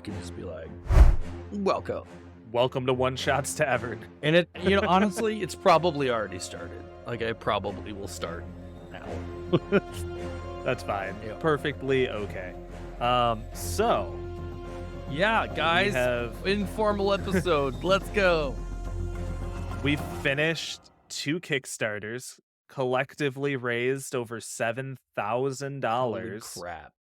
we can just be like, welcome. Welcome to One Shots Tavern. And it, honestly, it's probably already started. Like, I probably will start now. That's fine. Yeah. Perfectly okay. So, yeah, guys, informal episode. Let's go. We finished 2 Kickstarters, collectively raised over $7,000. Holy crap.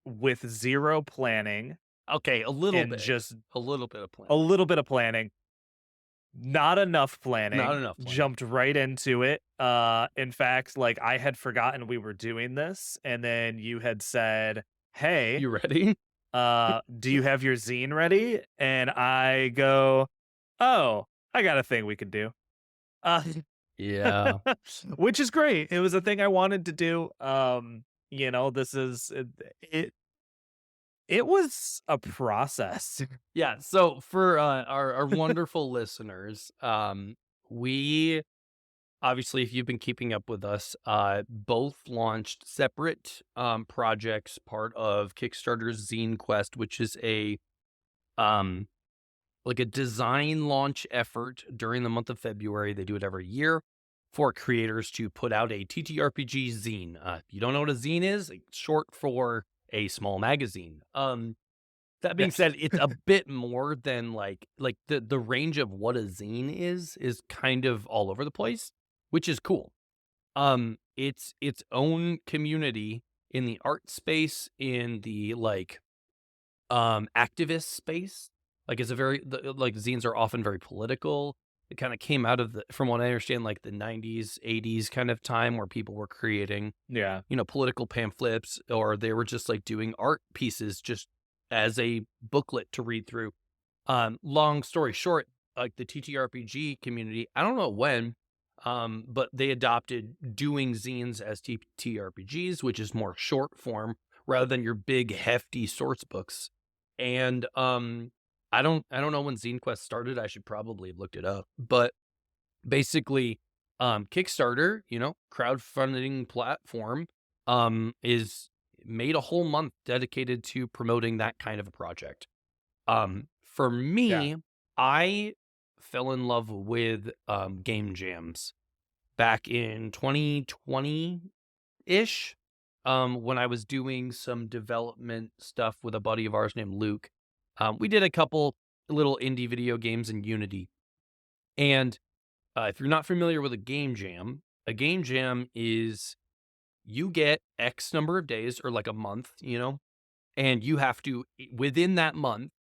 With zero planning. Okay, a little bit. Just a little bit of planning. A little bit of planning. Not enough planning. Not enough planning. Jumped right into it. In fact, like, I had forgotten we were doing this, and then you had said, "Hey, you ready? Do you have your zine ready?" And I go, "Oh, I got a thing we could do." Yeah. Which is great. It was a thing I wanted to do. This is it was a process. Yeah. So for our wonderful listeners, we obviously, if you've been keeping up with us, both launched separate projects, part of Kickstarter's Zine Quest, which is a design launch effort during the month of February. They do it every year for creators to put out a TTRPG zine. If you don't know what a zine is, it's short for a small magazine. That being said, it's a bit more than like the range of what a zine is kind of all over the place, which is cool. It's its own community in the art space, in the activist space. Like, it's a very zines are often very political. It kind of came out of from what I understand, like the 90s, 80s kind of time where people were creating, political pamphlets, or they were just like doing art pieces just as a booklet to read through. Long story short, like the TTRPG community, I don't know when, but they adopted doing zines as TTRPGs, which is more short form rather than your big hefty source books. And I don't know when Zine Quest started. I should probably have looked it up. But basically, Kickstarter, crowdfunding platform, is made a whole month dedicated to promoting that kind of a project. For me, I fell in love with game jams back in 2020-ish, when I was doing some development stuff with a buddy of ours named Luke. We did a couple little indie video games in Unity. And if you're not familiar with a game jam is you get X number of days, or like a month, and you have to, within that month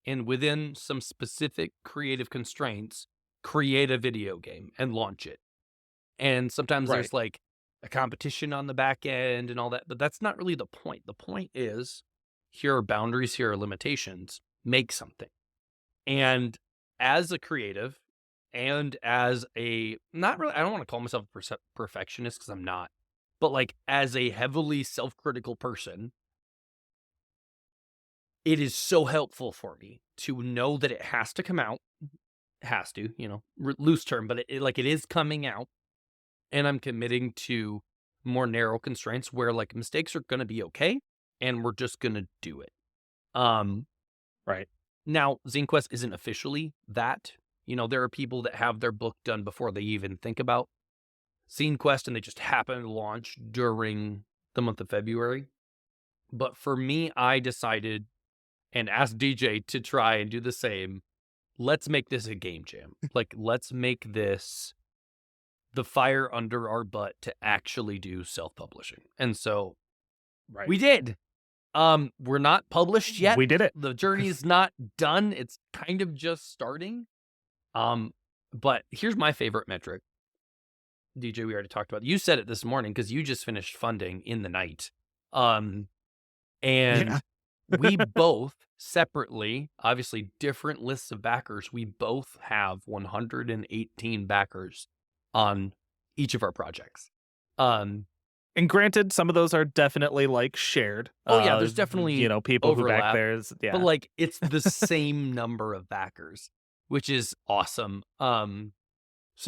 and within some specific creative constraints, create a video game and launch it. And sometimes there's like a competition on the back end and all that, but that's not really the point. The point is, here are boundaries, here are limitations. Make something. And as a creative, and as I don't want to call myself a perfectionist, because I'm not, but like as a heavily self-critical person, it is so helpful for me to know that it has to come out. It has to, loose term, but it is coming out. And I'm committing to more narrow constraints where like mistakes are going to be okay, and we're just going to do it. Right. Now, Zine Quest isn't officially that. There are people that have their book done before they even think about Zine Quest, and they just happen to launch during the month of February. But for me, I decided and asked DJ to try and do the same. Let's make this a game jam. Like, let's make this the fire under our butt to actually do self-publishing. And so we did. We're not published yet. We did it. The journey's not done. It's kind of just starting. But here's my favorite metric. DJ, we already talked about it. You said it this morning because you just finished funding in the night. And we both separately, obviously different lists of backers, we both have 118 backers on each of our projects. And granted, some of those are definitely like shared. Oh yeah, there's definitely people overlap, who back theirs. Yeah, but like it's the same number of backers, which is awesome. So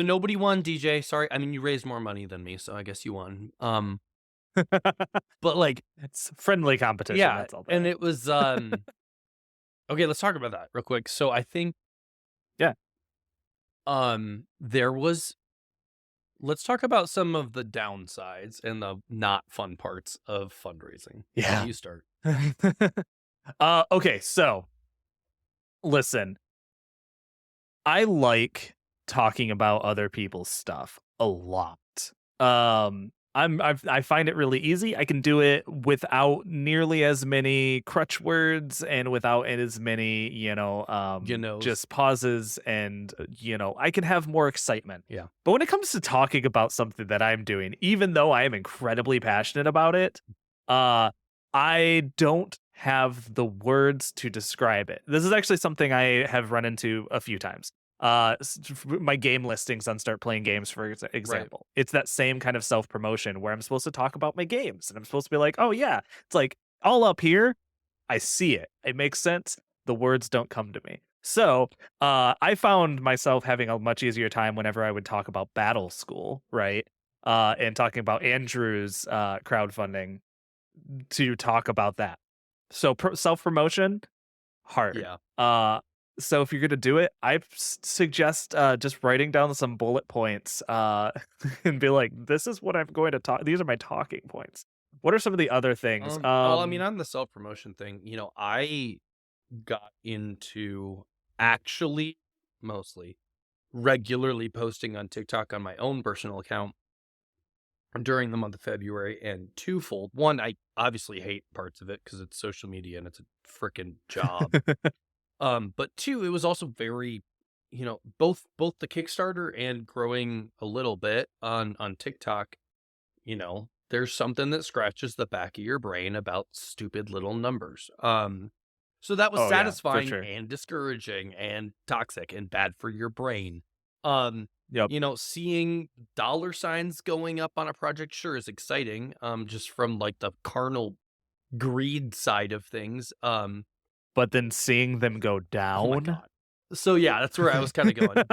nobody won, DJ. Sorry, I mean you raised more money than me, so I guess you won. But like, It's friendly competition, yeah, that's all and that. it was okay, let's talk about that real quick. So I think Yeah. there was let's talk about some of the downsides and the not fun parts of fundraising. Why don't Yeah. you start? Okay, so listen, I like talking about other people's stuff a lot. I find it really easy. I can do it without nearly as many crutch words and without as many, You knows. just pauses and I can have more excitement. Yeah. But when it comes to talking about something that I'm doing, even though I am incredibly passionate about it, uh I don't have the words to describe it. This is actually something I have run into a few times. My game listings on Start Playing Games, for Right. example. It's that same kind of self promotion where I'm supposed to talk about my games and I'm supposed to be like, oh, yeah, it's like all up here. I see it. It makes sense. The words don't come to me. So I found myself having a much easier time whenever I would talk about Battle School, right? And talking about Andrew's crowdfunding to talk about that. So self promotion, hard. Yeah. So if you're gonna do it, I suggest just writing down some bullet points and be like, "This is what I'm going to talk. These are my talking points." What are some of the other things? Well, I mean, on the self promotion thing, I got into actually mostly regularly posting on TikTok on my own personal account during the month of February, and twofold. One, I obviously hate parts of it because it's social media and it's a freaking job. But two, it was also very, both the Kickstarter and growing a little bit on TikTok, there's something that scratches the back of your brain about stupid little numbers. So that was Oh yeah, for satisfying sure. and discouraging and toxic and bad for your brain. Yep. Seeing dollar signs going up on a project sure is exciting. Just from like the carnal greed side of things. But then seeing them go Oh my down. god. So yeah, that's where I was kind of going.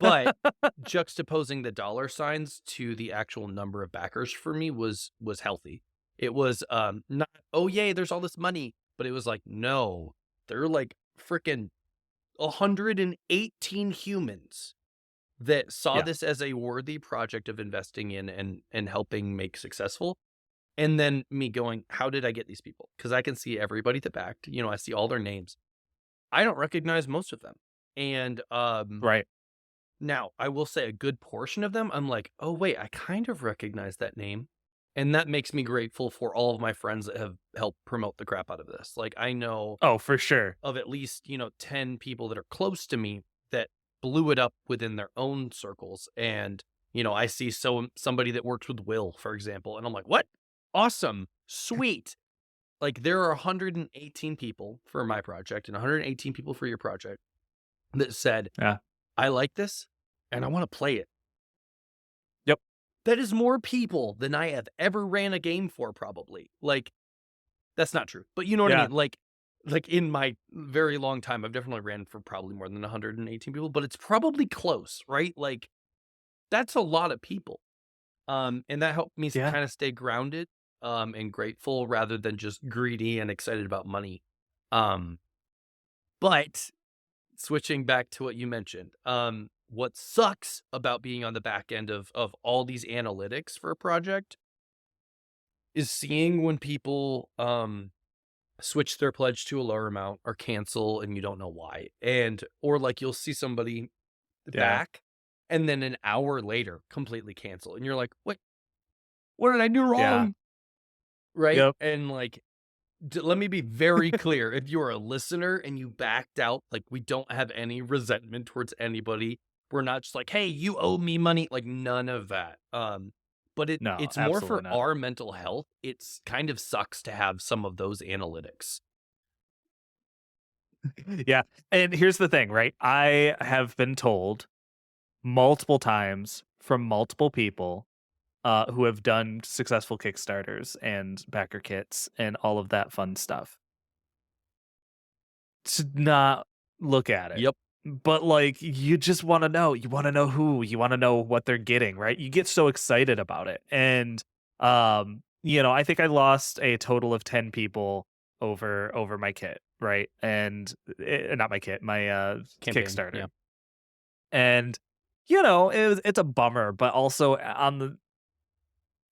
But juxtaposing the dollar signs to the actual number of backers for me was healthy. It was not, oh yay, there's all this money, but it was like, no, they're like freaking 118 humans that saw Yeah. this as a worthy project of investing in and helping make successful. And then me going, how did I get these people? Because I can see everybody that backed, I see all their names. I don't recognize most of them. And Right. now I will say a good portion of them, I'm like, oh wait, I kind of recognize that name. And that makes me grateful for all of my friends that have helped promote the crap out of this. Like I know Oh, for sure. of at least, 10 people that are close to me that blew it up within their own circles. And, I see somebody that works with Will, for example, and I'm like, what? Awesome. Sweet. Like there are 118 people for my project and 118 people for your project that said, Yeah. I like this and I want to play it. Yep. That is more people than I have ever ran a game for, probably. Like, that's not true, but you know what I Yeah. mean? Like in my very long time, I've definitely ran for probably more than 118 people, but it's probably close, right? Like, that's a lot of people. And that helped me Yeah. kind of stay grounded, and grateful rather than just greedy and excited about money. Um, but switching back to what you mentioned, what sucks about being on the back end of all these analytics for a project is seeing when people switch their pledge to a lower amount or cancel and you don't know why. And or like you'll see somebody Yeah. back and then an hour later completely cancel and you're like, what did I do Yeah. wrong?" Right? Yep. And like let me be very clear. If you are a listener and you backed out, like we don't have any resentment towards anybody. We're not just like, "Hey, you owe me money." Like none of that. But No, it's more absolutely for not. our mental health. It's kind of sucks to have some of those analytics. Yeah. And here's the thing, right? I have been told multiple times from multiple people who have done successful Kickstarters and backer kits and all of that fun stuff to not look at it. Yep. But like, you just want to know. You want to know who. You want to know what they're getting, right? You get so excited about it, and I think I lost a total of 10 people over my kit, right? And not my kit, my Campaign. Kickstarter. Yeah. And it's a bummer, but also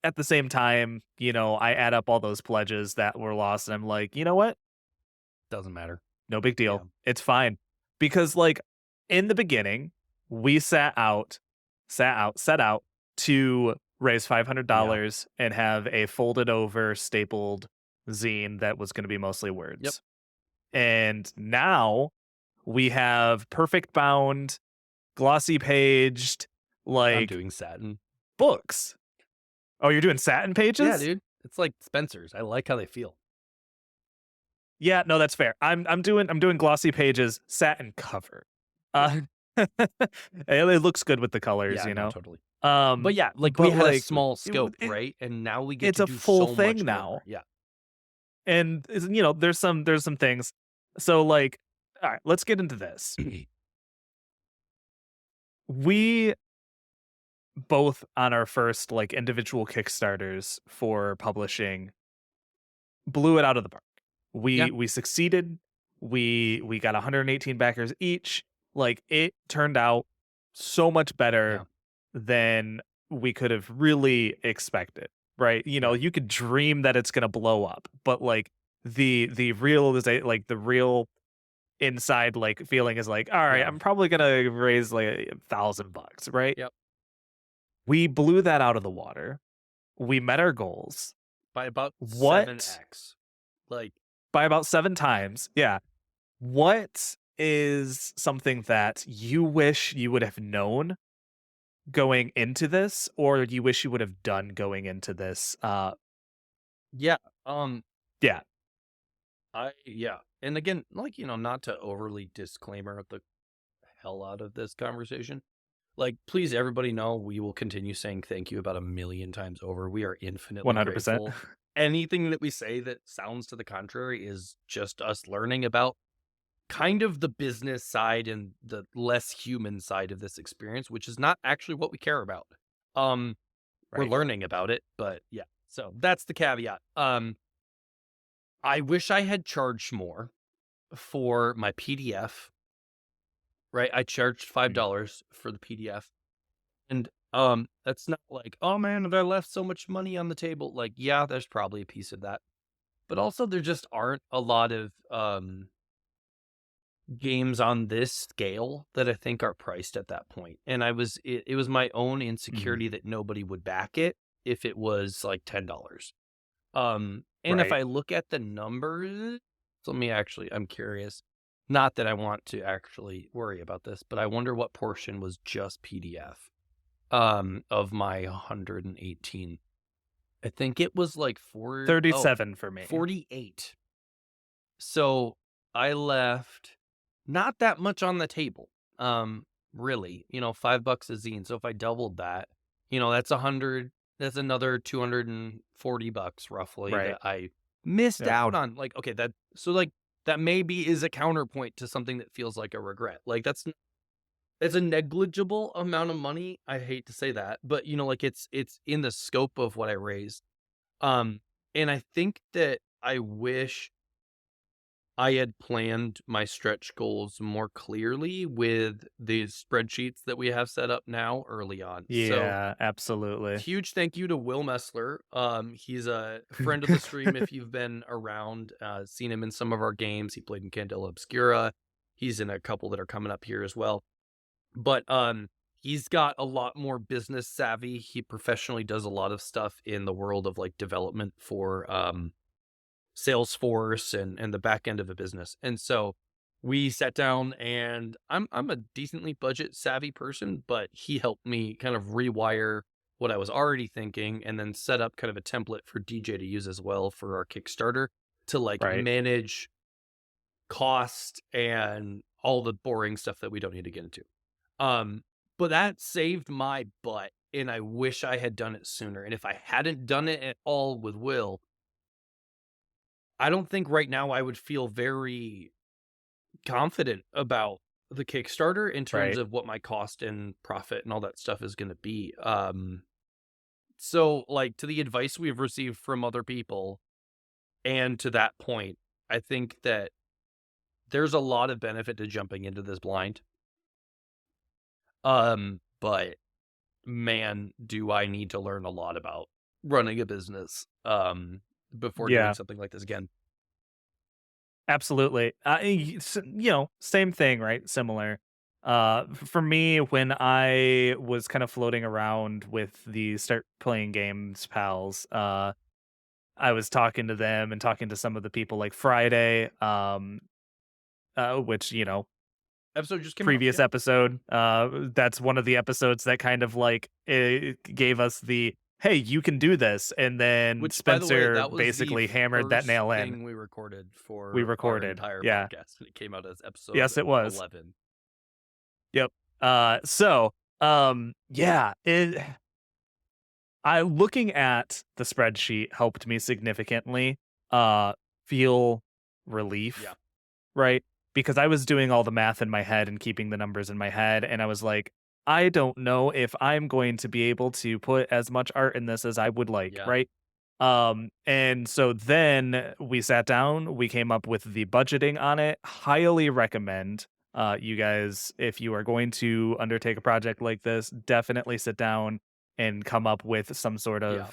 at the same time, I add up all those pledges that were lost and I'm like, you know what? Doesn't matter. No big Yeah. deal. It's fine. Because like in the beginning, we set out to raise $500 and have a folded over stapled zine that was going to be mostly Yep. words. And now we have perfect bound, glossy paged, I'm like doing satin. books. Oh, you're doing satin pages? Yeah, dude. It's like Spencer's. I like how they feel. Yeah, no, that's fair. I'm doing glossy pages, satin cover. It looks good with the colors, Yeah, no, totally. Um, But yeah, like we but had a like small scope, right? And now we get it's to a do full so thing much now. more. Yeah. And there's some things. So like, all right, let's get into this. We both on our first like individual Kickstarters for publishing blew it out of the park. We succeeded. We got 118 backers each. Like it turned out so much better than we could have really expected. Right? You could dream that it's going to blow up, but like the real is like the real inside like feeling is like, all right, I'm probably going to raise like $1,000, right? Yep. We blew that out of the water. We met our goals By about 7x. Like by about 7 times. Yeah. What is something that you wish you would have known going into this, or you wish you would have done going into this? Yeah. Yeah. And again, like, not to overly disclaimer the hell out of this conversation. Like, please, everybody know we will continue saying thank you about 1,000,000 times over. We are infinitely 100%. grateful. Anything that we say that sounds to the contrary is just us learning about kind of the business side and the less human side of this experience, which is not actually what we care about. We're learning about it, but yeah. So that's the caveat. I wish I had charged more for my PDF. Right, I charged $5 for the PDF, and that's not like, oh man, have I left so much money on the table? Like, yeah, there's probably a piece of that, but also there just aren't a lot of games on this scale that I think are priced at that point. And it was my own insecurity that nobody would back it if it was like $10. And if I look at the numbers, I'm curious. Not that I want to actually worry about this, but I wonder what portion was just PDF of my 118. I think it was like 37 for me. 48. So I left not that much on the table. Really, $5 a zine. So if I doubled that, that's that's another $240 roughly that I missed out on. Like, okay, that maybe is a counterpoint to something that feels like a regret. Like it's a negligible amount of money. I hate to say that, but like it's in the scope of what I raised. And I think that I wish I had planned my stretch goals more clearly with the spreadsheets that we have set up now early on. Yeah, absolutely. Huge thank you to Will Messler. He's a friend of the stream if you've been around, seen him in some of our games. He played in Candela Obscura. He's in a couple that are coming up here as well. But he's got a lot more business savvy. He professionally does a lot of stuff in the world of like development for Salesforce and the back end of a business. And so we sat down, and I'm a decently budget savvy person, but he helped me kind of rewire what I was already thinking and then set up kind of a template for DJ to use as well for our Kickstarter to like manage cost and all the boring stuff that we don't need to get into. But that saved my butt, and I wish I had done it sooner. And if I hadn't done it at all with Will, I don't think right now I would feel very confident about the Kickstarter in terms of what my cost and profit and all that stuff is going to be. So, like, to the advice we've received from other people and to that point, I think that there's a lot of benefit to jumping into this blind. But man, do I need to learn a lot about running a business, before doing Yeah, something like this again. absolutely. Same thing, right? Similar. For me, when I was kind of floating around with the start playing games pals, I was talking to them and talking to some of the people like Friday, which Episode just came out, previous yeah. episode. That's one of the episodes that kind of like gave us the hey, you can do this, and then Which, by the way, Spencer that was the basically hammered that first nail in. thing we recorded We for our recorded, entire yeah, podcast, and it came out as episode yes, it was. 11. Yep. Yeah, I looking at the spreadsheet helped me significantly feel relief, Yeah, right? Because I was doing all the math in my head and keeping the numbers in my head, and I was like, I don't know if I'm going to be able to put as much art in this as I would like, yeah, right? And so then we sat down, we came up with the budgeting on it. Highly recommend you guys, if you are going to undertake a project like this, definitely sit down and come up with some sort yeah,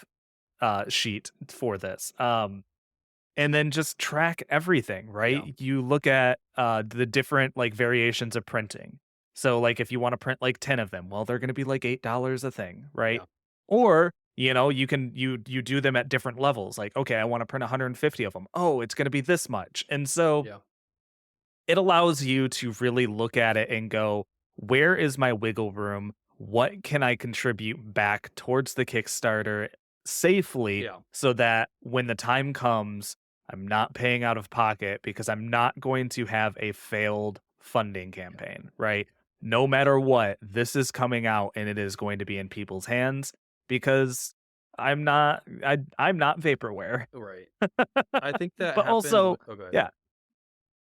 of sheet for this. And then just track everything, yeah, right? You look at the different like variations of printing. So like if you want to print like 10 of them, well, they're going to be like $8 a thing, right? yeah, Or you do them at different levels. Like, okay, I want to print 150 of them. Oh, it's going to be this much. And so yeah, it allows you to really look at it and go, where is my wiggle room? What can I contribute back towards the Kickstarter safely yeah, so that when the time comes, I'm not paying out of pocket because I'm not going to have a failed funding campaign, right? No matter what, this is coming out and it is going to be in people's hands because I'm not vaporware. right. I think that But happened also, with oh, go ahead. yeah,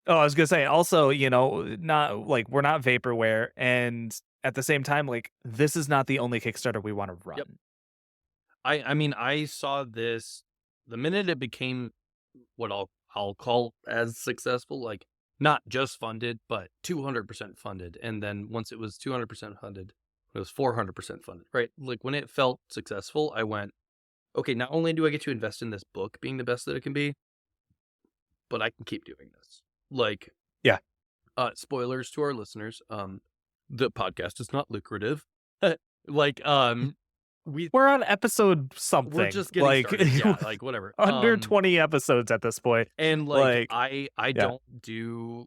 oh, I was gonna say also, not like we're not vaporware, and at the same time, like this is not the only Kickstarter we want to Yep. run. I mean, I saw this the minute it became what I'll call as successful, like, not just funded, but 200% funded, and then once it was 200% funded, it was 400% funded, right? Like, when it felt successful, I went, "Okay, not only do I get to invest in this book being the best that it can be, but I can keep doing this." Like, Yeah, spoilers to our listeners, the podcast is not lucrative. Like, we we're on episode we're something, just getting like started. Yeah, like, whatever. under 20 episodes at this point. And, like, Like, I yeah, don't do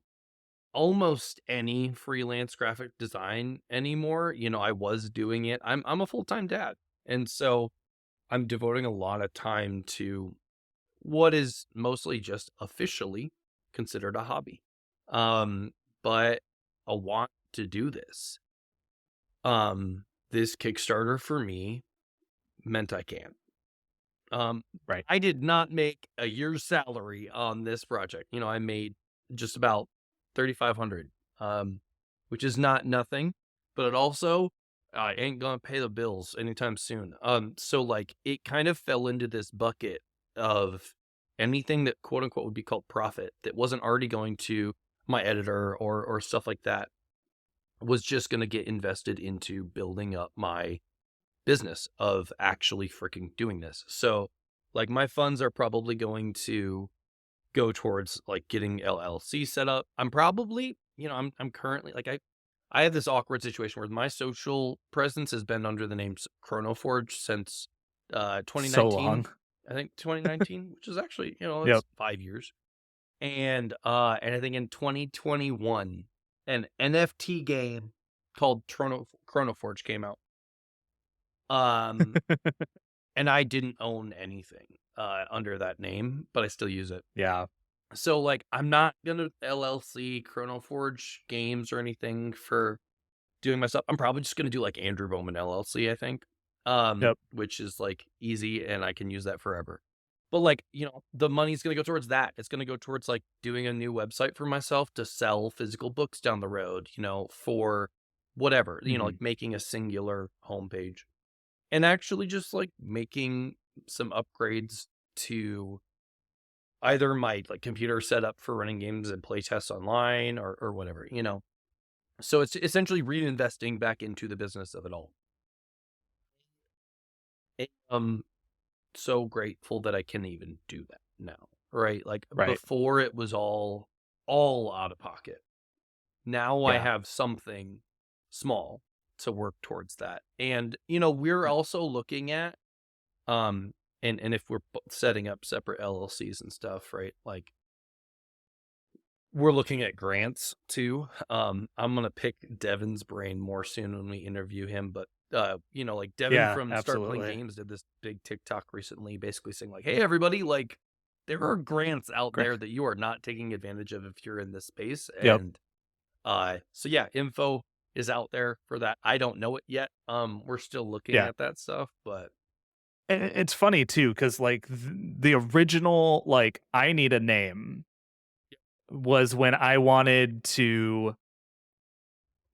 almost any freelance graphic design anymore. I was doing it. I'm a full-time dad, and so I'm devoting a lot of time to what is mostly just officially considered a hobby. But I want to do this. This Kickstarter for me meant I can. right. I did not make a year's salary on this project. I made just about 3,500, which is not nothing, but it also I ain't gonna pay the bills anytime soon. So like it kind of fell into this bucket of anything that quote unquote would be called profit that wasn't already going to my editor or stuff like that was just gonna get invested into building up my business of actually freaking doing this. So, like, my funds are probably going to go towards like getting LLC set up. I'm probably, I'm currently like I have this awkward situation where my social presence has been under the name Chronoforge since So 2019. long. I think 2019, which is actually, it's Yep. 5 years. And I think in 2021, an NFT game called Chronoforge came out. Um And I didn't own anything under that name, but I still use it. Yeah. So like I'm not gonna LLC Chronoforge games or anything for doing my stuff. I'm probably just gonna do like Andrew Bowman LLC, I think. Yep. Which is like easy and I can use that forever. But like, the money's gonna go towards that. It's gonna go towards like doing a new website for myself to sell physical books down the road, for whatever, Mhm. like making a singular homepage. and actually just like making some upgrades to either my like computer setup for running games and play tests online or whatever, you know. So it's essentially reinvesting back into the business of it all. I'm so grateful that I can even do that now, right? Like Right. before it was all out of pocket. Now I Yeah. have something small to work towards that. And you know, we're also looking at um and if we're setting up separate LLCs and stuff, right? Like we're looking at grants too. I'm gonna pick Devin's brain more soon when we interview him. But you know, like Devin Yeah, from Start Playing absolutely. Games did this big TikTok recently, basically saying like, "Hey, everybody, like there are grants out there that you are not taking advantage of if you're in this space." Yep. And so yeah, info is out there for that. I don't know it yet. We're still looking Yeah. at that stuff, but And it's funny too, because like the original, like, I need a name was when I wanted to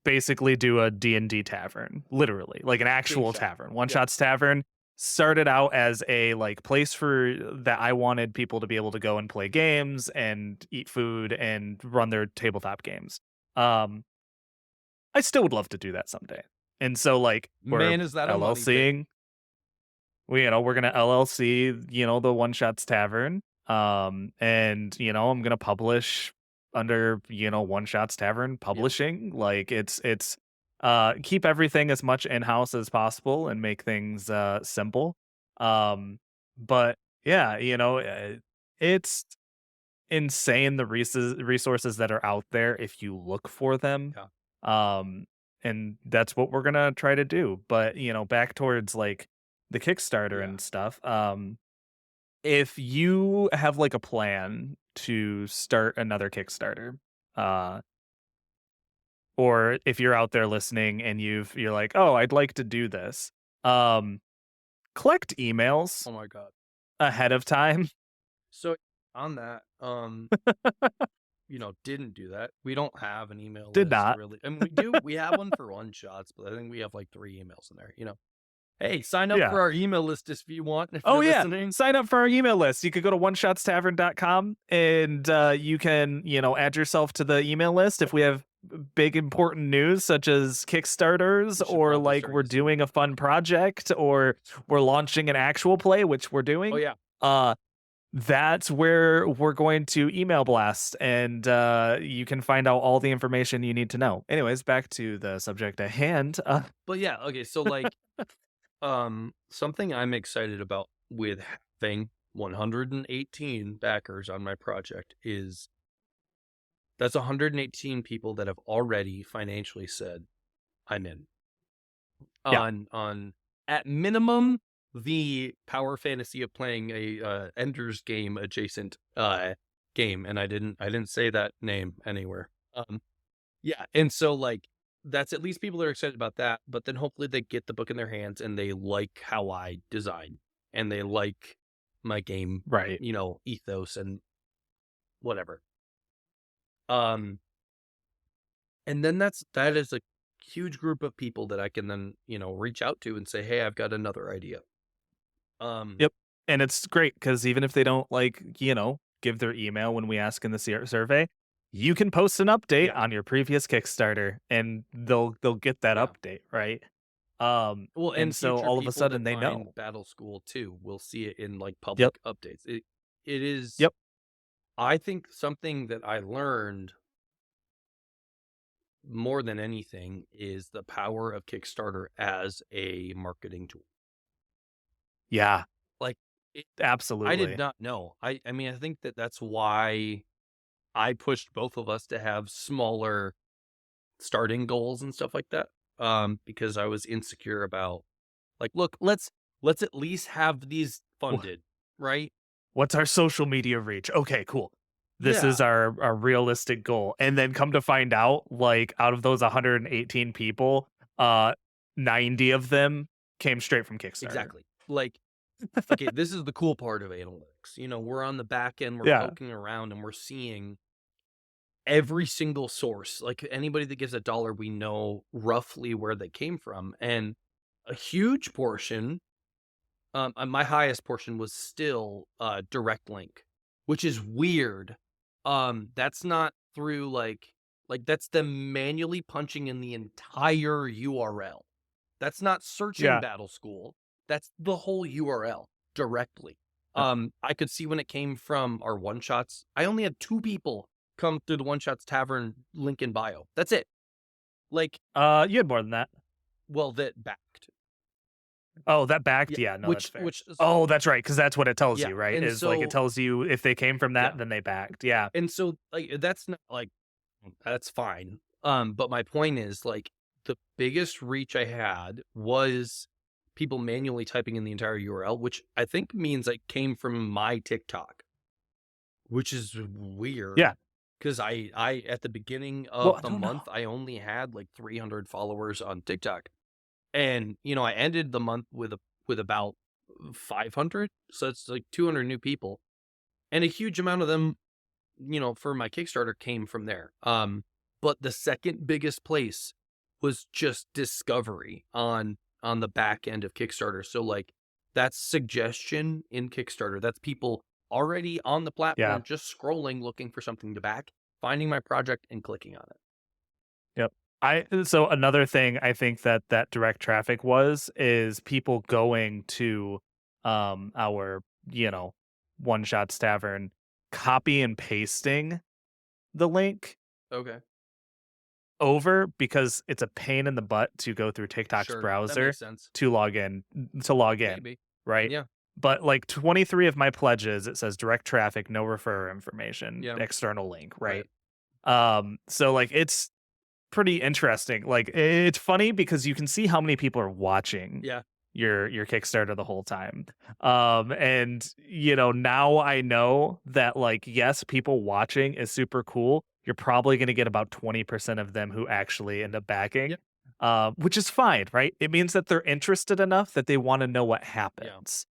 basically do a D&D tavern, literally, like an big actual shot. tavern. One Yep. Shots Tavern started out as a like place for that I wanted people to be able to go and play games and eat food and run their tabletop games. Um, I still would love to do that someday. And so like we're Man, is that a money pit? LLCing, we're gonna LLC, the One Shots Tavern. And I'm gonna publish under, One Shots Tavern Yep. Publishing. Like it's keep everything as much in-house as possible and make things simple. But yeah, it's insane the resources that are out there if you look for them. Yeah. Um, and that's what we're gonna try to do. But back towards like the Kickstarter Yeah. and stuff. If you have like a plan to start another Kickstarter, uh, or if you're out there listening and you're like, oh, I'd like to do this, um, collect emails Oh my god. ahead of time. So on that, you know, didn't do that. We don't have an email Did list not. really. I mean, we have one for one shots, but I think we have like 3 emails in there, you know. Hey, sign up Yeah. for our email list if you want, if Oh you're yeah, listening. sign up for our email list. You could go to oneshotstavern.com and you can, add yourself to the email list if we have big important news such as Kickstarters We should or probably like start we're using doing a fun project or we're launching an actual play, which we're Oh doing. yeah. Uh that's where we're going to email blast and you can find out all the information you need to know. Anyways, back to the subject at hand. But yeah, okay, so like something I'm excited about with having 118 backers on my project is that's 118 people that have already financially said I'm in. Yeah. On at minimum the power fantasy of playing a Ender's Game adjacent game, and I didn't say that name anywhere. Yeah, and so like that's at least people are excited about that, but then hopefully they get the book in their hands and they like how I design and they like my game, Right. you know, ethos and whatever. Um and then that is a huge group of people that I can then, you know, reach out to and say, "Hey, I've got another idea." Um Yep. And it's great because even if they don't like, give their email when we ask in the survey, you can post an update yeah, on your previous Kickstarter and they'll get that yeah. update, right? Well, And and so future all of a people sudden that they find know. Battle School too will see it in like Yep. public updates. It is Yep. I think something that I learned more than anything is the power of Kickstarter as a marketing tool. Yeah. Like it, I did Absolutely. not know. I mean, I think that that's why I pushed both of us to have smaller starting goals and stuff like that. Because I was insecure about like, look, let's at least have these Wh- funded, right? What's our social media reach? Okay, cool. This is Yeah, our realistic goal. And then come to find out, like out of those 118 people, 90 of them came straight from Kickstarter. exactly. Like, okay, this is the cool part of analytics. You know, we're on the back end, we're Yeah. poking around and we're seeing every single source. Like anybody that gives $1, we know roughly where they came from. And a huge portion, my highest portion was still direct link, which is weird. That's not through like that's them manually punching in the entire URL. That's not searching Yeah. Battle School. That's the whole URL directly. I could see when it came from our one shots. I only had 2 people come through the One Shots Tavern link in bio. That's it. Like, You had more than that. well, that backed. Oh, that backed? Yeah, Yeah, no, that's fair. which is, Oh, that's right, because that's what it tells yeah, you, right? and Is like it so tells you if they came from that, yeah, then they backed. Yeah. and so like that's not like that's fine. But my point is like the biggest reach I had was people manually typing in the entire URL, which I think means it came from my TikTok, which is weird. Yeah. Because I at the beginning Well, of I the don't know. month, I only had like 300 followers on TikTok. And, I ended the month with about 500. So it's like 200 new people. And a huge amount of them, for my Kickstarter came from there. But the second biggest place was just discovery on the back end of Kickstarter. So like that's suggestion in Kickstarter. That's people already on the Yeah. platform, just scrolling, looking for something to back, finding my project and clicking on it. Yep. So another thing I think that direct traffic is people going to our, One Shots Tavern, copy and pasting the link Okay. over because it's a pain in the butt to go through TikTok's Sure. That browser makes sense. to log in, Maybe. right? Yeah. But like 23 of my pledges, it says direct traffic, no referrer information, Yeah. external link, right? Right. So like it's pretty interesting. Like it's funny because you can see how many people are watching Yeah. your Kickstarter the whole time. And now I know that like yes, people watching is super cool. You're probably going to get about 20% of them who actually end up backing. Which is fine, right? It means that they're interested enough that they want to know what happens.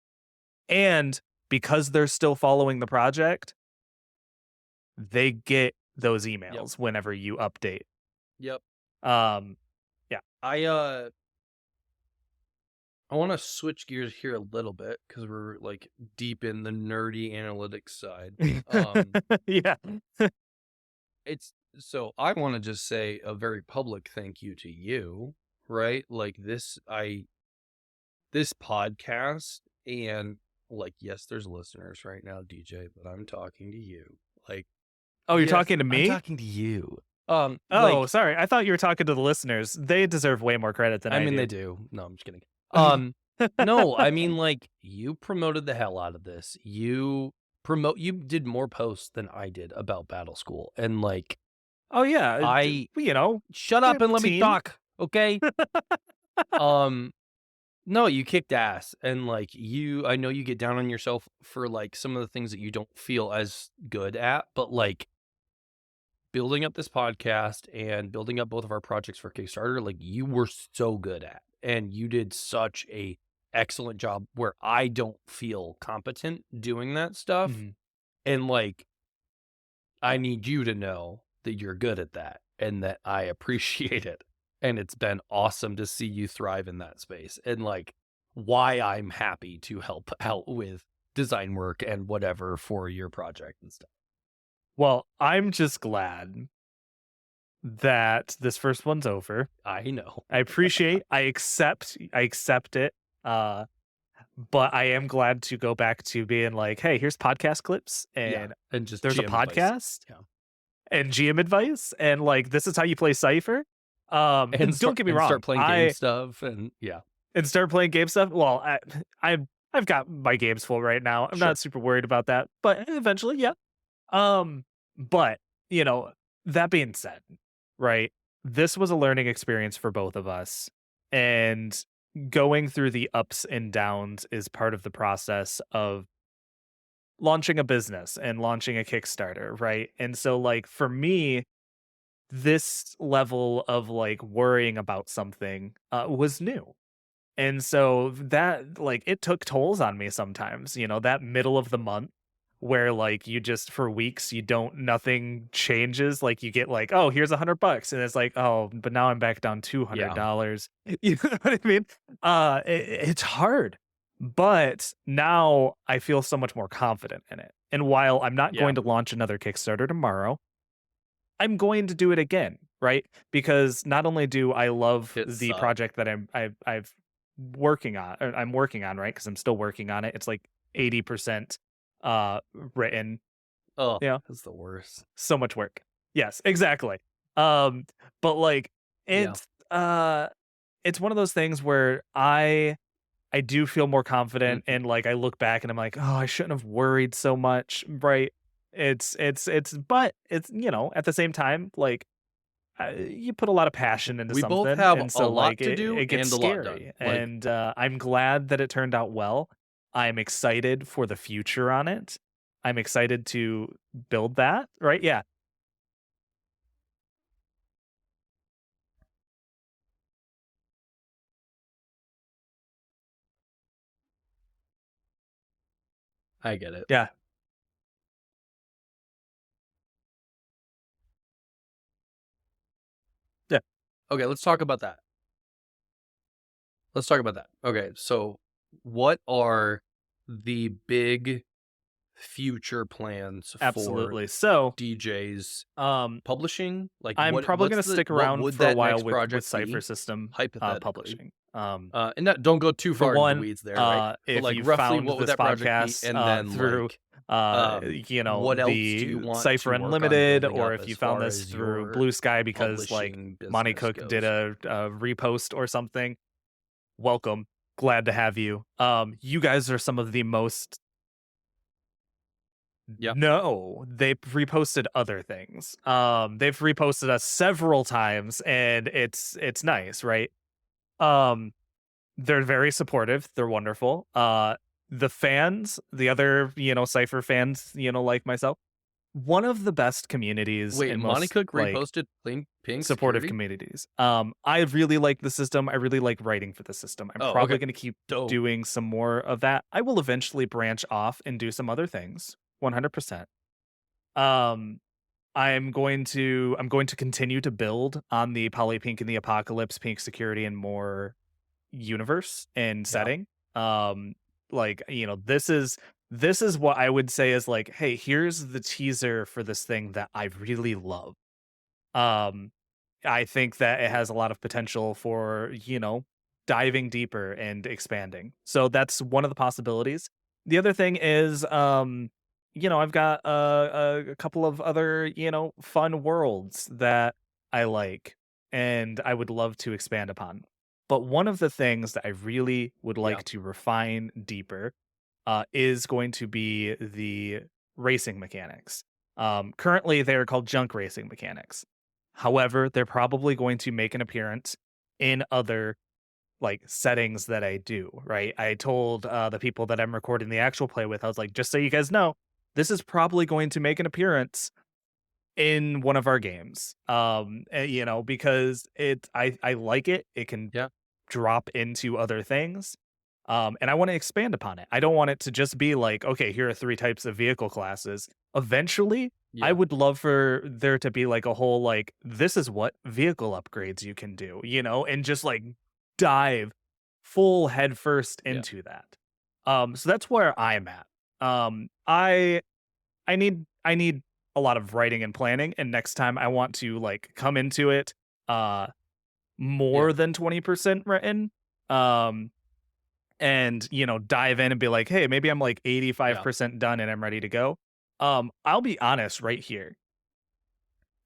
And because they're still following the project, they get those emails whenever you update. Yep. Yeah. I want to switch gears here a little bit because we're like deep in the nerdy analytics side. Yeah. It's so I want to just say a very public thank you to you, right? Like this podcast, and like yes, there's listeners right now, DJ, but I'm talking to you. Like, oh, you're yes, talking to me? I'm talking to you. Oh, Like, sorry. I thought you were talking to the listeners. They deserve way more credit than I mean, do. they do. No, I'm just kidding. No, I mean, like, you promoted the hell out of this. You did more posts than I did about Battle School, and like, oh yeah, shut up and let me talk, okay? No, you kicked ass, and like I know you get down on yourself for like some of the things that you don't feel as good at, but like building up this podcast and building up both of our projects for Kickstarter, like you were so good at, and you did such a excellent job where I don't feel competent doing that stuff. Mm-hmm. And like, I need you to know that you're good at that and that I appreciate it. And it's been awesome to see you thrive in that space, and like why I'm happy to help out with design work and whatever for your project and stuff. Well, I'm just glad that this first one's over. I know. I accept it. But I am glad to go back to being like, hey, here's podcast clips, and just there's GM a podcast, advice. and GM advice, and like this is how you play Cypher. And don't get me wrong, start playing game stuff, and start playing game stuff. Well, I've got my games full right now. I'm not super worried about that, but eventually, yeah. But that being said, right, this was a learning experience for both of us, and going through the ups and downs is part of the process of launching a business and launching a Kickstarter, right? And so like for me, this level of like worrying about something was new. And so that like it took tolls on me sometimes, that middle of the month where like you just for weeks nothing changes. Like you get like, oh, here's $100, and it's like, oh, but now I'm back down $200. You know what I mean? It's hard, but now I feel so much more confident in it. And while I'm not going to launch another Kickstarter tomorrow, I'm going to do it again, right? Because not only do I love the project that I'm working on, right? Because I'm still working on it. It's like 80% written. Oh, yeah, that's the worst. So much work. Yes, exactly. But like it's one of those things where I do feel more confident, and like I look back and I'm like, oh, I shouldn't have worried so much, right? But it's at the same time, like you put a lot of passion into something. We both have and so a lot like to do it gets and a lot scary. done. Like, and I'm glad that it turned out well. I'm excited for the future on it. I'm excited to build that, right? Yeah. I get it. Yeah. Yeah. Okay, let's talk about that. Okay, so what are the big future plans Absolutely. for So DJs um publishing? Like, I'm probably going to stick around for a while with Cypher be, System hypothetically? publishing. And that, don't go too For far into the one, weeds there, right? But if like, you roughly, found what would this that project be? podcast And then through what else do you the want to Cypher work on Unlimited, building or up if you as found far this as through your Blue Sky because like publishing Monty business Cook did goes? a repost or something, welcome. Glad to have you. You guys are some of the most. Yeah. No, they've reposted other things. They've reposted us several times, and it's nice, right? Um, they're very supportive. They're wonderful. The fans, the other, Cypher fans, like myself, one of the best communities Wait, and Monty most Cook like reposted Ping supportive Security? communities. I really like the system. I really like writing for the system. I'm probably going to keep doing some more of that. I will eventually branch off and do some other things. 100%. I'm going to continue to build on the Poly Pink and the Apocalypse, Pink Security, and more universe and setting. Like, this is what I would say is like, hey, here's the teaser for this thing that I really love. I think that it has a lot of potential for, diving deeper and expanding. So that's one of the possibilities. The other thing is, I've got a couple of other, fun worlds that I like and I would love to expand upon. But one of the things that I really would like to refine deeper is going to be the racing mechanics. Currently, they're called junk racing mechanics. However, they're probably going to make an appearance in other like settings that I do, right? I told the people that I'm recording the actual play with, I was like, just so you guys know, this is probably going to make an appearance in one of our games. Because I like it. It can drop into other things. And I want to expand upon it. I don't want it to just be like, okay, here are 3 types of vehicle classes. Eventually, I would love for there to be like a whole like, this is what vehicle upgrades you can do, and just like dive full head first into that. So that's where I'm at. I need a lot of writing and planning, and next time I want to like come into it more than 20% written. And dive in and be like, hey, maybe I'm like 85% done and I'm ready to go. I'll be honest right here.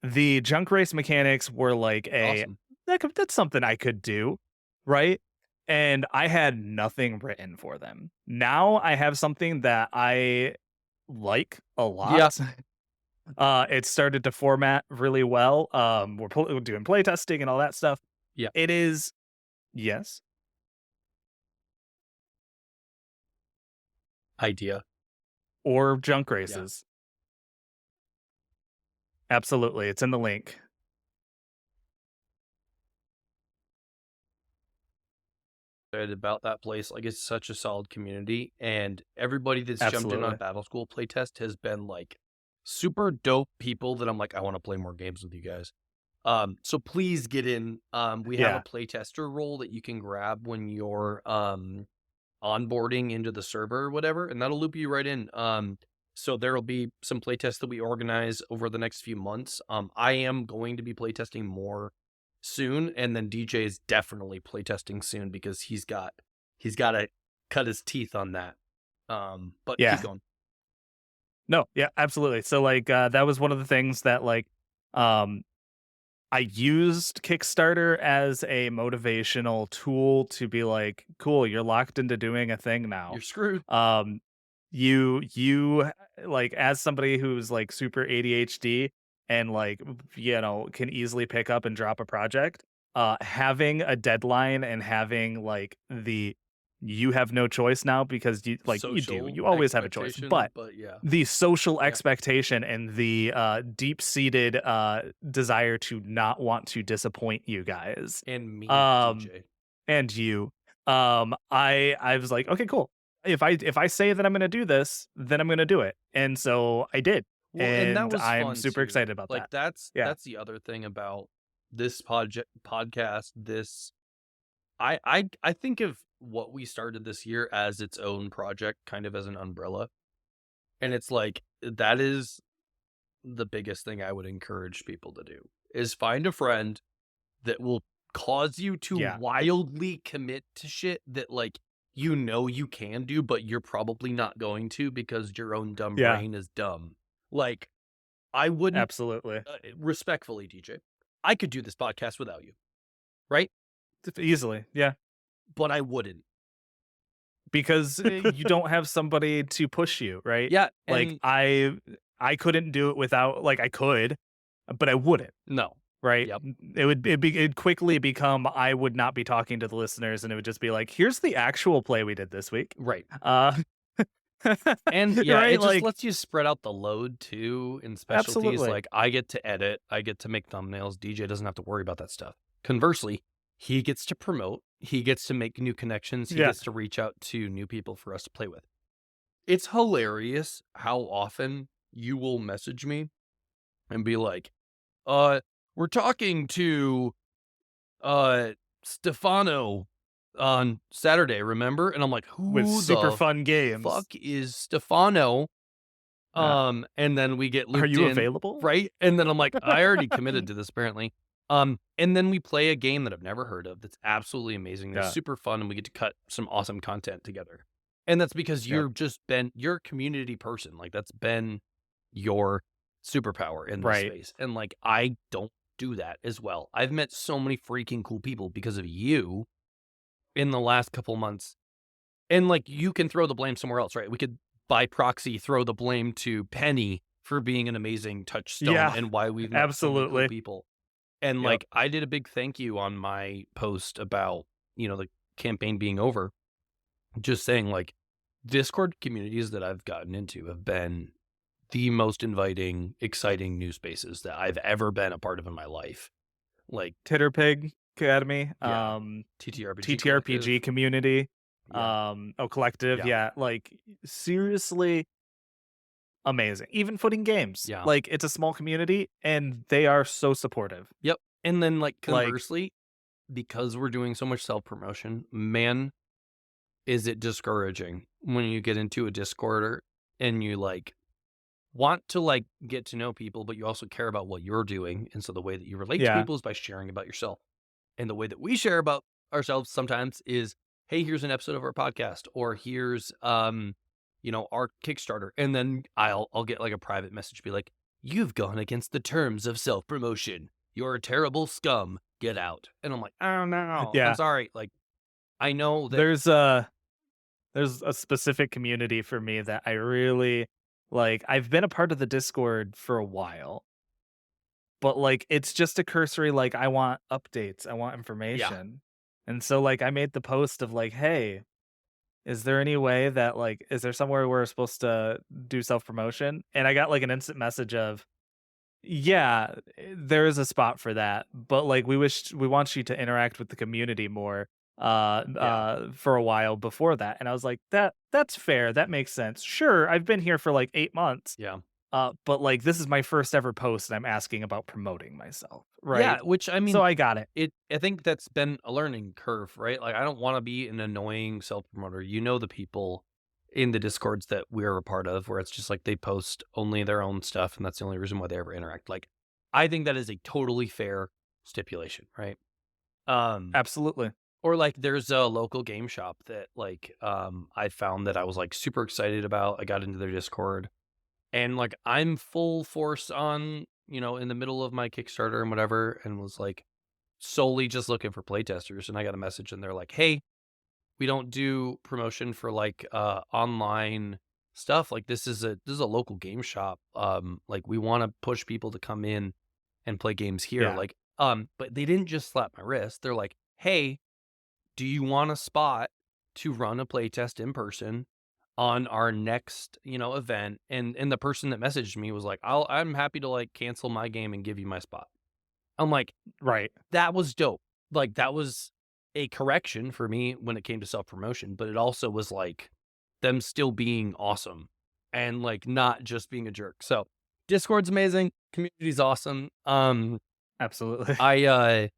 The junk race mechanics were like that's something I could do, right? And I had nothing written for them. Now I have something that I like a lot. It started to format really well. We're doing playtesting and all that stuff. It is, yes. Idea. Or junk races. Absolutely. It's in the link. excited about that place. Like, it's such a solid community, and everybody that's jumped in on Absolutely. Battle School playtest has been like super dope people that I'm like, I want to play more games with you guys. So please get in. We have a Yeah. playtester role that you can grab when you're onboarding into the server or whatever, and that'll loop you right in. So there'll be some playtests that we organize over the next few months. I am going to be playtesting more soon, and then DJ is definitely playtesting soon because he's got to cut his teeth on that. But keep Yeah. going. No, yeah, absolutely. So like that was one of the things that like um I used Kickstarter as a motivational tool to be like, cool, you're locked into doing a thing now. You're screwed. Um you like as somebody who's like super ADHD and like can easily pick up and drop a project, having a deadline and having like the you have no choice now because Social you always have a choice, expectation, but but yeah. the social Yeah. expectation and the deep-seated desire to not want to disappoint you guys And me, um DJ. and you I was like, okay, cool, if I say that I'm going to do this, then I'm going to do it, and so I did, Well, and that and was I'm fun super too. excited about Like that. Yeah. that's the other thing about this podcast. I think of what we started this year as its own project, kind of as an umbrella. And it's like that is the biggest thing I would encourage people to do is find a friend that will cause you to Yeah. wildly commit to shit that like you can do, but you're probably not going to because your own dumb Yeah. brain is dumb. Like I wouldn't Absolutely. respectfully, DJ, I could do this podcast without you, right? Easily. Yeah. But I wouldn't. Because you don't have somebody to push you, right? Yeah, Like and I couldn't do it without, like, I could, but I wouldn't, no. right? Yep. It'd quickly become I would not be talking to the listeners, and it would just be like, here's the actual play we did this week. Right. Uh And yeah, right? it just Like, lets you spread out the load too in specialties. absolutely. Like I get to edit, I get to make thumbnails. DJ doesn't have to worry about that stuff. Conversely, he gets to promote, he gets to make new connections, he Yeah. gets to reach out to new people for us to play with. It's hilarious how often you will message me and be like, we're talking to Stefano on Saturday, remember? And I'm like, With who super the fun games. fuck is Stefano? Yeah. And then we get Are looped you in, available? right? And then I'm like, I already committed to this apparently. And then we play a game that I've never heard of that's absolutely amazing. That's Yeah. super fun, and we get to cut some awesome content together. And that's because Yep. you're a community person. Like that's been your superpower in this Right. space. And like I don't do that as well. I've met so many freaking cool people because of you in the last couple months. And like you can throw the blame somewhere else, right? We could by proxy throw the blame to Penny for being an amazing touchstone Yeah. and why we've met so many cool Absolutely. people. And Yep. like I did a big thank you on my post about, the campaign being over, just saying like Discord communities that I've gotten into have been the most inviting, exciting new spaces that I've ever been a part of in my life. Like Titterpig Academy, yeah, TTRPG TTRPG Collective. community, Yeah. collective, Yeah. yeah, like seriously amazing. Even Footing Games, Yeah. like it's a small community and they are so supportive. Yep. And then like Like, conversely, because we're doing so much self-promotion, man, is it discouraging when you get into a Discorder and you like want to like get to know people, but you also care about what you're doing. And so the way that you relate to yeah, people is by sharing about yourself. And the way that we share about ourselves sometimes is, hey, here's an episode of our podcast, or here's our Kickstarter. And then I'll get like a private message be like, you've gone against the terms of self-promotion. You're a terrible scum. Get out. And I'm like, oh no. I'm yeah. sorry. Like I know that There's a specific community for me that I really like. I've been a part of the Discord for a while, but like it's just a cursory like I want updates, I want information. And so like I made the post of like, "Hey, is there any way that like is there somewhere we're supposed to do self-promotion?" And I got like an instant message of, "Yeah, there is a spot for that, but like we want you to interact with the community more. Yeah. for a while before that, and I was like, that's fair, that makes sense. Sure, I've been here for like 8 months, Yeah. but like this is my first ever post, and I'm asking about promoting myself, Yeah, right? which I So mean, I got it. I think that's been a learning curve, right? Like I don't want to be an annoying self-promoter. You know the people in the discords that we're a part of where it's just like they post only their own stuff and that's the only reason why they ever interact. Like I think that is a totally fair stipulation, right? Um Absolutely. or like there's a local game shop that like I found that I was like super excited about. I got into their Discord and like I'm full force on, in the middle of my Kickstarter and whatever and was like solely just looking for playtesters, and I got a message and they're like, "Hey, we don't do promotion for like online stuff. Like this is a local game shop. Like we want to push people to come in and play games here." Yeah. Like but they didn't just slap my wrist. They're like, "Hey, do you want a spot to run a playtest in person on our next, event?" And the person that messaged me was like, I'm happy to like cancel my game and give you my spot." I'm like, Right. that was dope. Like, that was a correction for me when it came to self-promotion, but it also was, like, them still being awesome and, like, not just being a jerk. So, Discord's amazing, community's awesome. Absolutely. I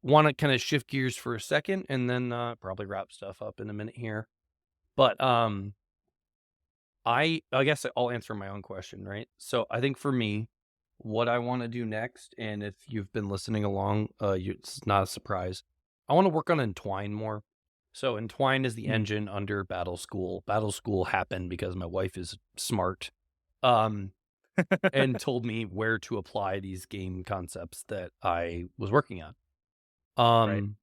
wanna kinda shift gears for a second and then, probably wrap stuff up in a minute here. But, I guess I'll answer my own question, right? So, I think for me, what I wanna do next, and if you've been listening along, it's not a surprise. I wanna work on Entwine more. So Entwine is the Mm. engine under Battle School. Battle School happened because my wife is smart, um, and told me where to apply these game concepts that I was working on. Right. Um,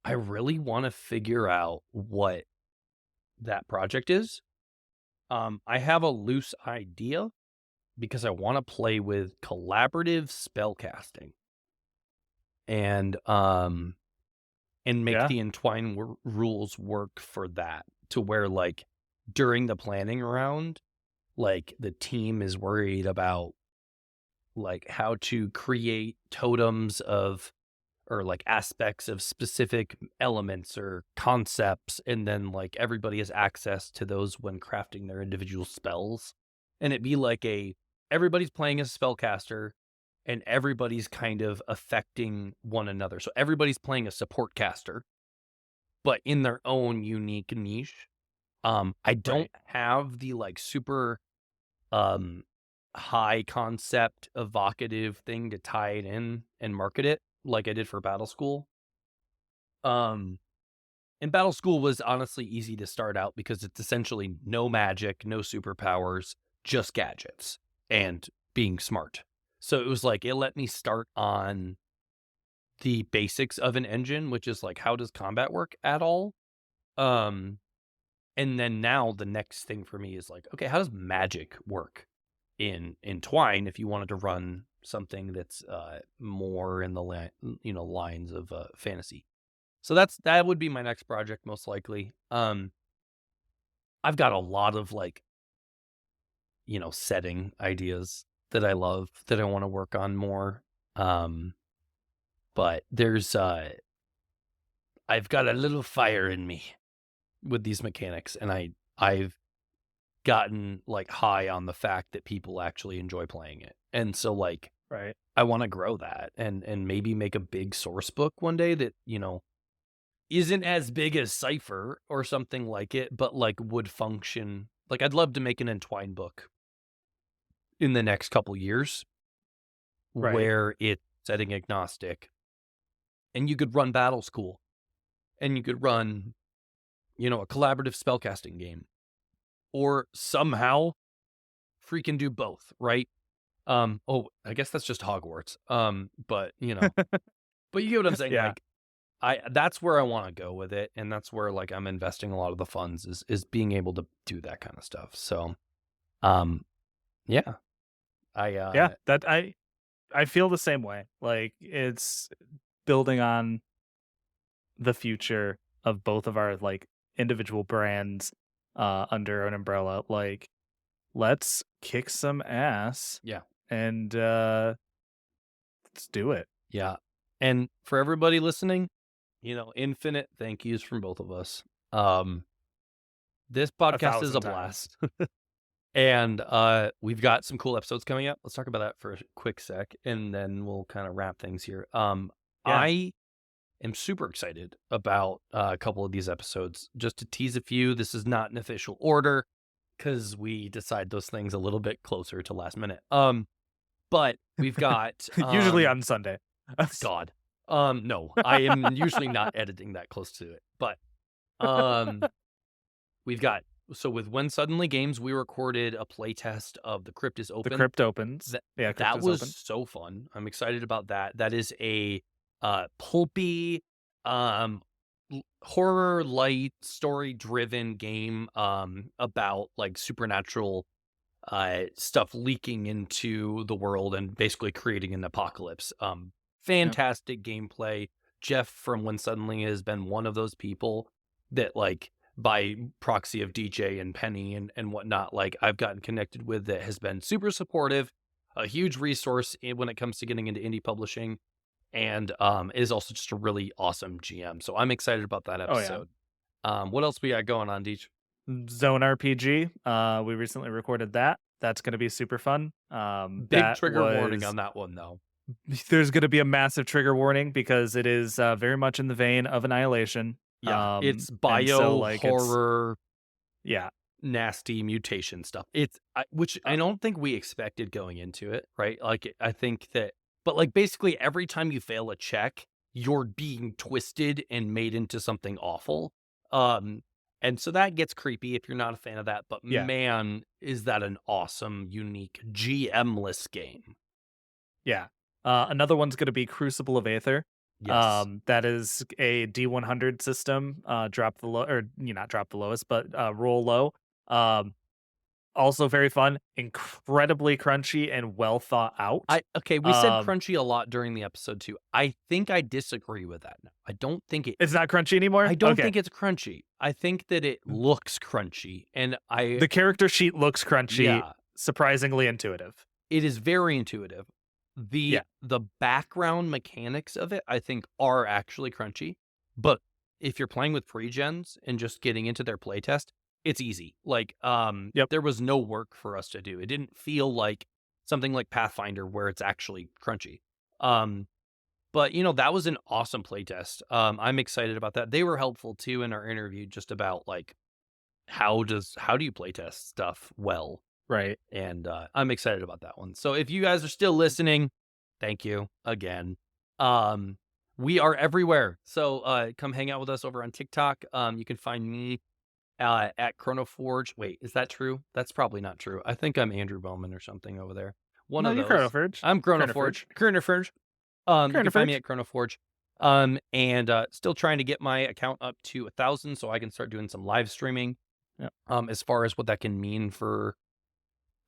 I really wanna figure out what that project is. I have a loose idea because I wanna play with collaborative spellcasting. And and make Yeah. the entwine rules work for that to where like during the planning round, like the team is worried about like how to create totems of or like aspects of specific elements or concepts, and then like everybody has access to those when crafting their individual spells, and it be like a everybody's playing as a spellcaster and everybody's kind of affecting one another, so everybody's playing a support caster but in their own unique niche. I don't Right. have the like super um high concept evocative thing to tie it in and market it like I did for Battle School. Um and Battle School was honestly easy to start out because it's essentially no magic, no superpowers, just gadgets and being smart. So it was like it let me start on the basics of an engine, which is like how does combat work at all? Um And then now the next thing for me is like, okay, how does magic work in Twine if you wanted to run something that's more in the lines of fantasy? So that would be my next project most likely. I've got a lot of like, setting ideas that I love that I want to work on more. Um but there's I've got a little fire in me with these mechanics and I've gotten, like, high on the fact that people actually enjoy playing it, and so, like, Right. I wanna grow that and maybe make a big source book one day that, isn't as big as Cypher or something like it, but, like, would function like, I'd love to make an Entwine book in the next couple years Right. where it's setting agnostic, and you could run Battle School, and you could run, a collaborative spellcasting game, or somehow freaking do both, right? Oh, I guess that's just Hogwarts. But but you get what I'm saying. Yeah. Like, I that's where I want to go with it, and that's where like I'm investing a lot of the funds is being able to do that kind of stuff. So, um, yeah, I Yeah. That I feel the same way. Like it's building on the future of both of our like individual brands under an umbrella. Like let's kick some ass yeah, and let's do it. yeah. And for everybody listening, Infinite thank yous from both of us. This podcast is a 1,000 times. blast. And we've got some cool episodes coming up. Let's talk about that for a quick sec, and then we'll kind of wrap things here. I am super excited about a couple of these episodes. Just to tease a few, this is not an official order because we decide those things a little bit closer to last minute. But we've got usually on Sunday. God. No, I am usually not editing that close to it. But we've got, so with When Suddenly Games, we recorded a playtest of The Crypt is Open. The Crypt opens. That was so fun. I'm excited about that. That is a pulpy, horror light, story driven game about like supernatural stuff leaking into the world and basically creating an apocalypse. Fantastic gameplay. Jeff from When Suddenly has been one of those people that, like, by proxy of DJ and Penny and whatnot, like, I've gotten connected with, that has been super supportive, a huge resource when it comes to getting into indie publishing, and is also just a really awesome GM. So I'm excited about that episode. What else we got going on, DJ? Zone RPG. We recently recorded that. That's going to be super fun. Big trigger warning on that one, though. There's going to be a massive trigger warning because it is very much in the vein of Annihilation. Yeah, it's bio horror. Nasty mutation stuff. Which I don't think we expected going into it, right? Like, I think that, but like basically every time you fail a check, you're being twisted and made into something awful. And so that gets creepy if you're not a fan of that. But man, is that an awesome, unique GM-less game. Yeah. Another one's going to be Crucible of Aether. Yes. That is a D100 system. Drop the low, or not drop the lowest, but roll low. Also very fun, incredibly crunchy and well thought out. We said crunchy a lot during the episode too. I think I disagree with that now. I don't think it's not crunchy anymore. I don't think it's crunchy. I think that it looks crunchy, and the character sheet looks crunchy. Yeah. Surprisingly intuitive. It is very intuitive. The background mechanics of it, I think, are actually crunchy. But if you're playing with pre-gens and just getting into their playtest, it's easy. Like, there was no work for us to do. It didn't feel like something like Pathfinder where it's actually crunchy. But that was an awesome playtest. I'm excited about that. They were helpful too in our interview, just about like how do you playtest stuff well. Right. And I'm excited about that one. So if you guys are still listening, thank you again. We are everywhere. So come hang out with us over on TikTok. You can find me at Chronoforge. Wait, is that true? That's probably not true. I think I'm Andrew Bowman or something over there. One of those. Chronoforge. I'm Chronoforge. Chronoforge. You can find me at Chronoforge. And still trying to get my account up to 1,000 so I can start doing some live streaming. As far as what that can mean for,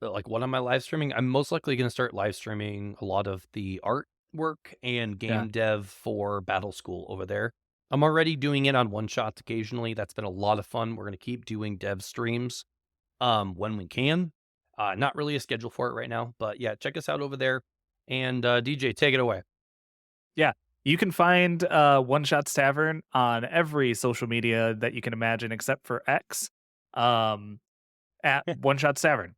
like, what am I live streaming? I'm most likely going to start live streaming a lot of the artwork and game dev for Battle School over there. I'm already doing it on one-shots occasionally. That's been a lot of fun. We're going to keep doing dev streams when we can. Not really a schedule for it right now, but yeah, check us out over there. And DJ, take it away. Yeah, you can find One Shots Tavern on every social media that you can imagine except for X. At One Shots Tavern.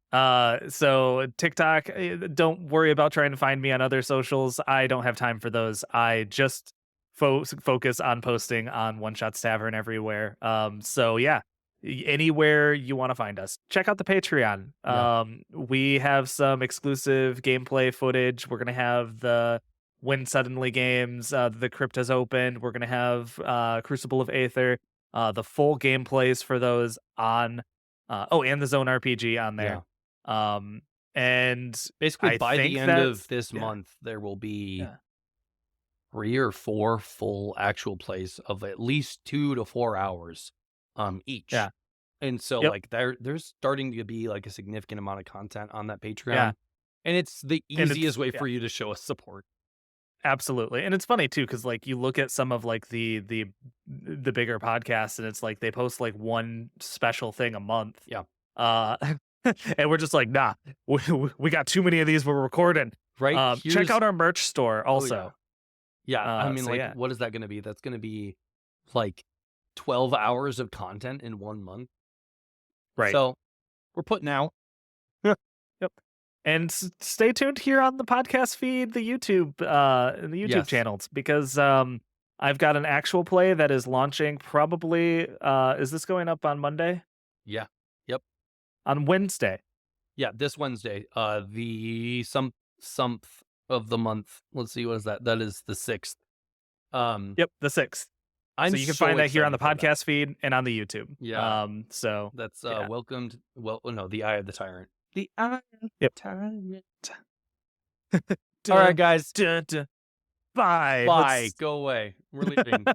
So TikTok, don't worry about trying to find me on other socials. I don't have time for those. I just focus on posting on One Shots Tavern everywhere. So yeah, anywhere you want to find us, check out the Patreon. We have some exclusive gameplay footage. We're gonna have the When Suddenly Games, the Crypt has opened. We're gonna have Crucible of Aether, the full gameplays for those on. And the Zone RPG on there. And basically by the end of this month, there will be 3 or 4 full actual plays of at least 2 to 4 hours each. Yeah. And so like there's starting to be like a significant amount of content on that Patreon. Yeah. And it's the easiest way for you to show us support. Absolutely. And it's funny too, because like you look at some of like the bigger podcasts and it's like they post like one special thing a month. Yeah. And we're just like, nah, we got too many of these we're recording. Right. Check out our merch store also. I mean, what is that going to be? That's going to be like 12 hours of content in 1 month. Right. So we're putting out. Yep. And stay tuned here on the podcast feed, the YouTube Yes. channels, because I've got an actual play that is launching probably is this going up on Monday? Yeah. Yep. On Wednesday. Yeah, this Wednesday. The someth of the month. Let's see, what is that? That is the 6th. Yep, the 6th. So you can find that here on the podcast feed and on the YouTube. Yeah. So that's welcomed. Well, no, the Eye of the Tyrant. The Eye of the Tyrant. All right, guys. Bye. Bye. Go away. We're leaving.